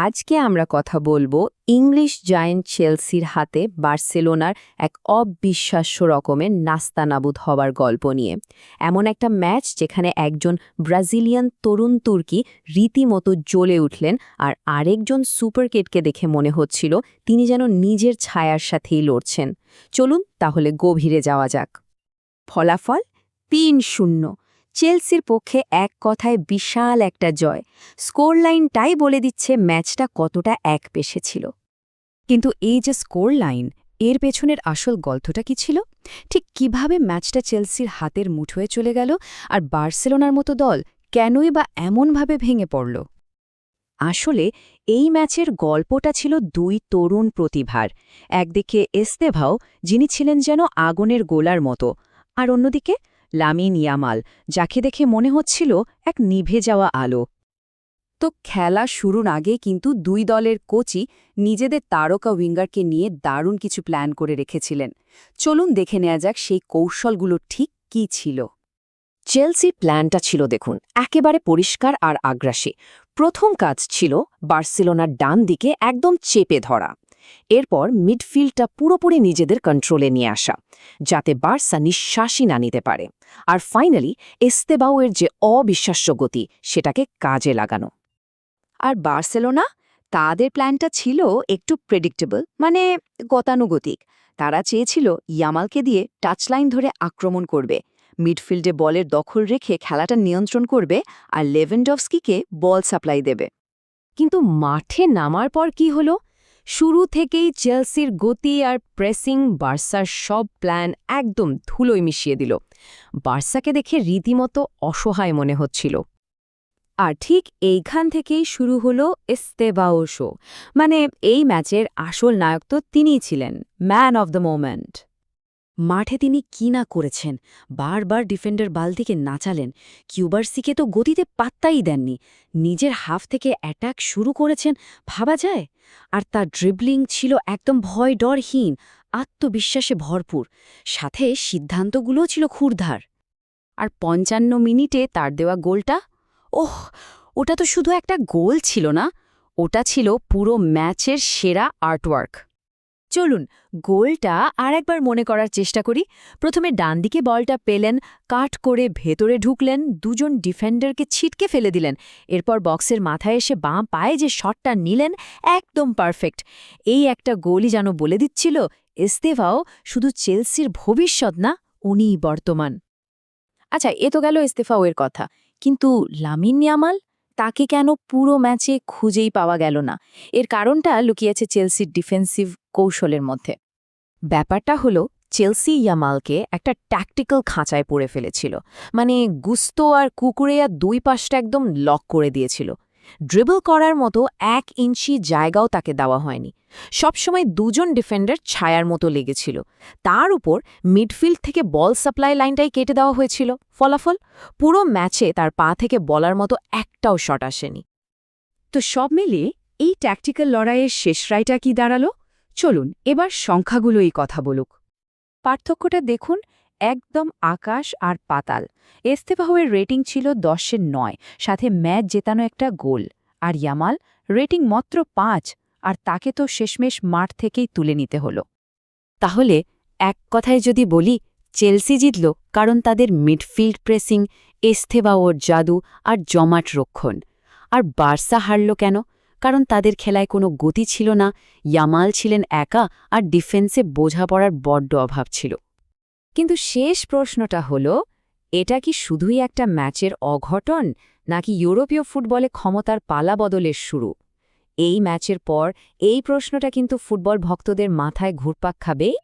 আজকে আমরা কথা বলবো ইংলিশ জায়ান্ট চেলসির হাতে বার্সেলোনার এক অবিশ্বাস্য রকমের নাস্তানাবুদ হবার গল্প নিয়ে। এমন একটা ম্যাচ যেখানে একজন ব্রাজিলিয়ান তরুণ তুর্কি রীতিমতো জ্বলে উঠলেন, আর আরেকজন সুপারকিডকে দেখে মনে হচ্ছিল তিনি যেন নিজের ছায়ার সাথেই লড়ছেন। চলুন তাহলে গভীরে যাওয়া যাক। ফলাফল ৩-০। চেলসির পক্ষে এক কথায় বিশাল একটা জয়। স্কোর লাইনটাই বলে দিচ্ছে ম্যাচটা কতটা একপেশে ছিল। কিন্তু এই যে স্কোর লাইন, এর পেছনের আসল গল্পটা কি ছিল? ঠিক কিভাবে ম্যাচটা চেলসির হাতের মুঠোয় চলে গেল, আর বার্সেলোনার মতো দল কেনই বা এমনভাবে ভেঙে পড়ল? আসলে এই ম্যাচের গল্পটা ছিল দুই তরুণ প্রতিভার। একদিকে এস্তেভাও, যিনি ছিলেন যেন আগুনের গোলার মতো, আর অন্যদিকে লামিন ইয়ামাল, যাকে দেখে মনে হচ্ছিল এক নিভে যাওয়া আলো। তো খেলা শুরুর আগে কিন্তু দুই দলের কোচই নিজেদের তারকা উইঙ্গারকে নিয়ে দারুণ কিছু প্ল্যান করে রেখেছিলেন। চলুন দেখে নেওয়া যাক সেই কৌশলগুলো ঠিক কী ছিল। চেলসির প্ল্যানটা ছিল দেখুন একেবারে পরিষ্কার আর আগ্রাসী। প্রথম কাজ ছিল বার্সেলোনার ডান দিকে একদম চেপে ধরা, এরপর মিডফিল্ডটা পুরোপুরি নিজেদের কন্ট্রোলে নিয়ে আসা, যাতে বার্সা নিঃশ্বাসই না নিতে পারে, আর ফাইনালি এস্তেবাওয়ের যে অবিশ্বাস্য গতি সেটাকে কাজে লাগানো। আর বার্সেলোনা, তাদের প্ল্যানটা ছিল একটু প্রেডিক্টেবল, মানে গতানুগতিক। তারা চেয়েছিল ইয়ামালকে দিয়ে টাচলাইন ধরে আক্রমণ করবে, মিডফিল্ডে বলের দখল রেখে খেলাটা নিয়ন্ত্রণ করবে, আর লেভেনডভস্কিকে বল সাপ্লাই দেবে। কিন্তু মাঠে নামার পর কি হলো? শুরু থেকেই চেলসির গতি আর প্রেসিং বার্সার সব প্ল্যান একদম ধুলোয় মিশিয়ে দিল। বার্সাকে দেখে রীতিমতো অসহায় মনে হচ্ছিল। আর ঠিক এইখান থেকেই শুরু হলো এস্তেবাও শো। মানে এই ম্যাচের আসল নায়ক তো তিনিই ছিলেন, ম্যান অব দ্য মোমেন্ট। মাঠে তিনি কি না করেছেন, বারবার ডিফেন্ডার বালতিকে নাচালেন, কিউবার্সিকে তো গতিতে পাত্তাই দেননি, নিজের হাফ থেকে অ্যাটাক শুরু করেছেন, ভাবা যায়। আর তার ড্রিবলিং ছিল একদম ভয় ডরহীন, আত্মবিশ্বাসে ভরপুর, সাথে সিদ্ধান্তগুলোও ছিল ক্ষুরধার। আর ৫৫ মিনিটে তার দেওয়া গোলটা, ওহ, ওটা তো শুধু একটা গোল ছিল না, ওটা ছিল পুরো ম্যাচের সেরা আর্টওয়ার্ক। চলুন গোলটা আর একবার মনে করার চেষ্টা করি। প্রথমে ডান দিকে বলটা পেলেন, কাট করে ভেতরে ঢুকলেন, দুজন ডিফেন্ডারকে ছিটকে ফেলে দিলেন, এরপর বক্সের মাথায় এসে বাঁ পায়ে যে শটটা নিলেন, একদম পারফেক্ট। এই একটা গোলই যেন বলে দিচ্ছিল এস্তেভাও শুধু চেলসির ভবিষ্যৎ না, উনিই বর্তমান। আচ্ছা, এ তো গেল এস্তেফাওয়ের কথা, কিন্তু লামিন ইয়ামাল, তাকে কেন পুরো ম্যাচে খুঁজেই পাওয়া গেল না? এর কারণটা লুকিয়েছে চেলসির ডিফেন্সিভ কৌশলের মধ্যে। ব্যাপারটা হলো চেলসি ইয়ামালকে একটা ট্যাকটিক্যাল খাঁচায় পড়ে ফেলেছিল, মানে গুস্তো আর কুকুরেয়া দুই পাশটা একদম লক করে দিয়েছিল। ড্রিবল করার মতো ১ ইঞ্চি জায়গাও তাকে দেওয়া হয়নি। সবসময় দুজন ডিফেন্ডার ছায়ার মতো লেগেছিল, তার উপর মিডফিল্ড থেকে বল সাপ্লাই লাইনটাই কেটে দেওয়া হয়েছিল। ফলাফল, পুরো ম্যাচে তার পা থেকে বলার মতো একটাও শট আসেনি। তো সব মিলিয়ে এই ট্যাকটিক্যাল লড়াইয়ের শেষ রায়টা কি দাঁড়ালো? চলুন এবার সংখ্যাগুলোই কথা বলুক। পার্থক্যটা দেখুন, একদম আকাশ আর পাতাল। এস্তেভাওয়ের রেটিং ছিল 10-9, সাথে ম্যাচ জেতানো একটা গোল। আর ইয়ামাল রেটিং মাত্র 5, আর তাকে তো শেষমেশ মাঠ থেকেই তুলে নিতে হলো। তাহলে এক কথায় যদি বলি, চেলসি জিতল কারণ তাদের মিডফিল্ড প্রেসিং, এস্তেভাওর জাদু আর জমাট রক্ষণ। আর বার্সা হারল কেন? কারণ তাদের খেলায় কোনো গতি ছিল না, ইয়ামাল ছিলেন একা, আর ডিফেন্সে বোঝাপড়ার বড্ড অভাব ছিল। কিন্তু শেষ প্রশ্নটা হলো, এটা কি শুধুই একটা ম্যাচের অঘটন, নাকি ইউরোপীয় ফুটবলে ক্ষমতার পালা বদলের শুরু? এই ম্যাচের পর এই প্রশ্নটা কিন্তু ফুটবল ভক্তদের মাথায় ঘুরপাক খাবেই।